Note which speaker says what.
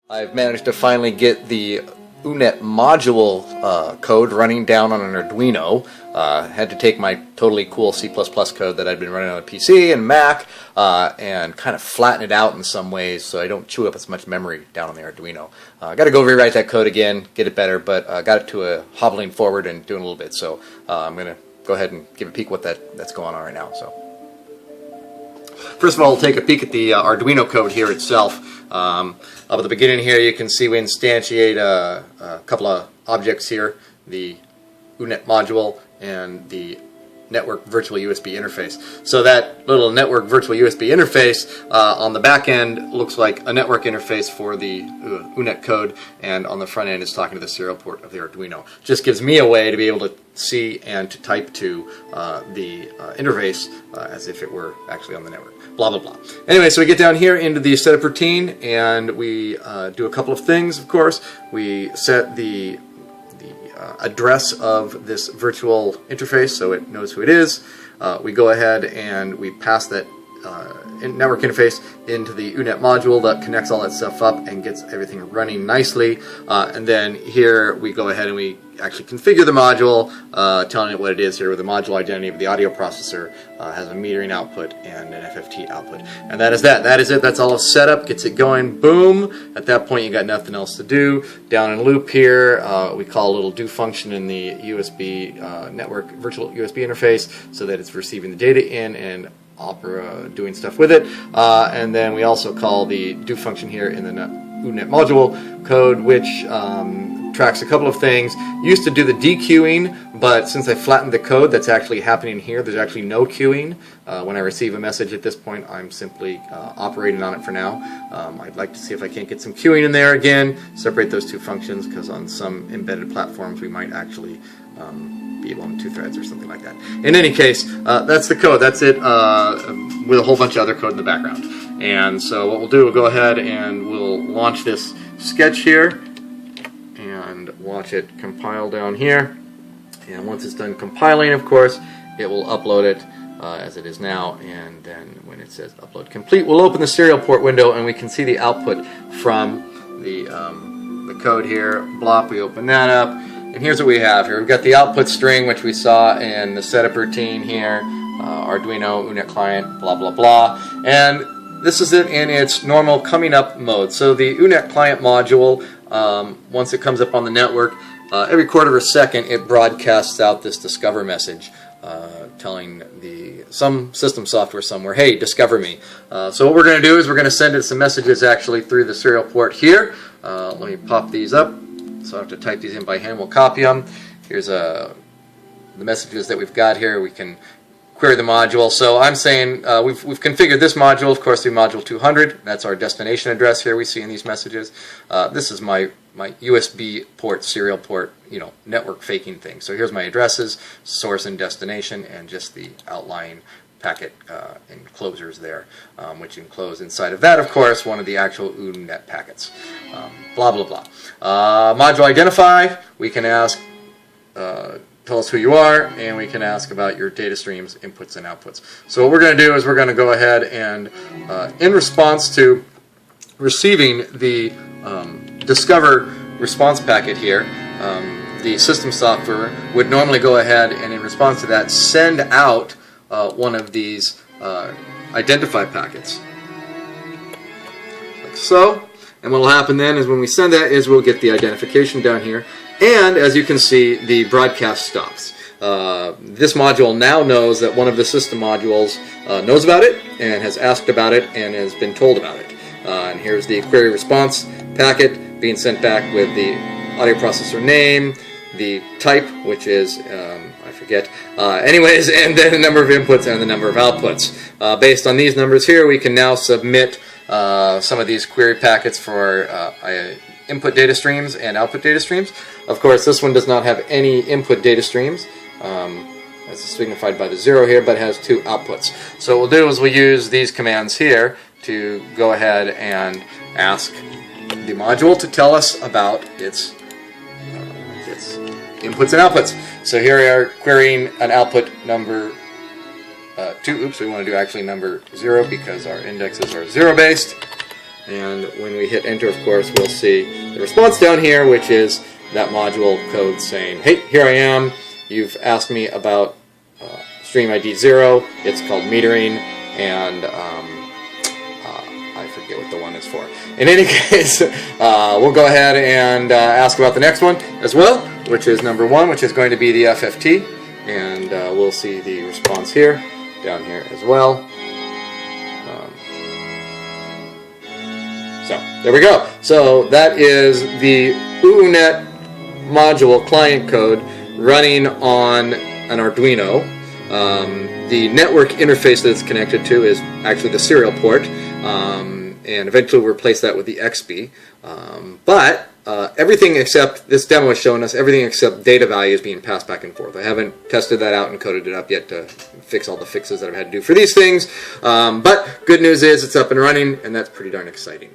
Speaker 1: I've managed to finally get the OONetModule code running down on an Arduino. Had to take my totally cool C++ code that I'd been running on a PC and Mac and kind of flatten it out in some ways so I don't chew up as much memory down on the Arduino. Got to go rewrite that code again, get it better, but got it to a hobbling forward and doing a little bit. So I'm going to go ahead and give a peek what that's going on right now. So first of all, we'll take a peek at the Arduino code here itself. Up at the beginning here, you can see we instantiate a couple of objects here, the OONetModule and the network virtual USB interface. So that little network virtual USB interface on the back end looks like a network interface for the OONet code, and on the front end is talking to the serial port of the Arduino. Just gives me a way to be able to see and to type to the interface as if it were actually on the network. Blah blah blah. Anyway, so we get down here into the setup routine and we do a couple of things. Of course, we set the address of this virtual interface so it knows who it is. We go ahead and we pass that network interface into the OONetModule that connects all that stuff up and gets everything running nicely. And then here we go ahead and we actually configure the module, telling it what it is here with the module identity of the audio processor, has a metering output and an FFT output. And that is that. That is it. That's all set up. Gets it going. Boom. At that point you got nothing else to do. Down in loop here, we call a little do function in the USB network virtual USB interface so that it's receiving the data in and doing stuff with it. And then we also call the do function here in the OONetModule code, which tracks a couple of things. Used to do the dequeuing, but since I flattened the code, that's actually happening here. There's actually no queuing. When I receive a message at this point, I'm simply operating on it for now. I'd like to see if I can't get some queuing in there again, separate those two functions, because on some embedded platforms we might actually be able on 2 threads or something like that. In any case, that's the code. That's it, with a whole bunch of other code in the background. And so what we'll do, we'll go ahead and we'll launch this sketch here and watch it compile down here. And once it's done compiling, of course, it will upload it as it is now. And then when it says upload complete, we'll open the serial port window and we can see the output from the code here. Blop, we open that up. And here's what we have here. We've got the output string, which we saw in the setup routine here. Arduino, OONet Client, blah, blah, blah. And this is it in its normal coming up mode. So the OONet Client module, once it comes up on the network, every quarter of a second it broadcasts out this discover message telling some system software somewhere, hey, discover me. So what we're going to do is we're going to send it some messages actually through the serial port here. Let me pop these up. So I have to type these in by hand. We'll copy them. Here's the messages that we've got here. We can query the module. So I'm saying we've configured this module, of course, through module 200. That's our destination address here we see in these messages. This is my USB port, serial port, network faking thing. So here's my addresses, source and destination, and just the outlying packet enclosures there, which enclose inside of that, of course, one of the actual OONet packets. Blah, blah, blah. Module identify, we can ask, tell us who you are, and we can ask about your data streams, inputs and outputs. So what we're going to do is we're going to go ahead and, in response to receiving the discover response packet here, the system software would normally go ahead and in response to that send out one of these identify packets, like so. And what will happen then is when we send that is we'll get the identification down here, and as you can see, the broadcast stops. This module now knows that one of the system modules knows about it and has asked about it and has been told about it. And here's the query response packet being sent back with the audio processor name, the type, which is I forget. Anyways, and then the number of inputs and the number of outputs. Based on these numbers here, we can now submit some of these query packets for input data streams and output data streams. Of course, this one does not have any input data streams, as signified by the 0 here, but has 2 outputs. So what we'll do is we'll use these commands here to go ahead and ask the module to tell us about its inputs and outputs. So here we are querying an output number 2. Oops, we want to do actually number 0 because our indexes are 0 based. And when we hit enter, of course, we'll see the response down here, which is that module code saying, hey, here I am. You've asked me about stream ID 0. It's called metering, and I forget what the one is for. In any case, we'll go ahead and ask about the next one as well, which is number 1, which is going to be the FFT. And we'll see the response here, down here as well. So there we go. So that is the OONetModule Client code running on an Arduino. The network interface that it's connected to is actually the serial port, and eventually we'll replace that with the XBee. But everything except, this demo is showing us everything except data values being passed back and forth. I haven't tested that out and coded it up yet to fix all the fixes that I've had to do for these things. But good news is it's up and running, and that's pretty darn exciting.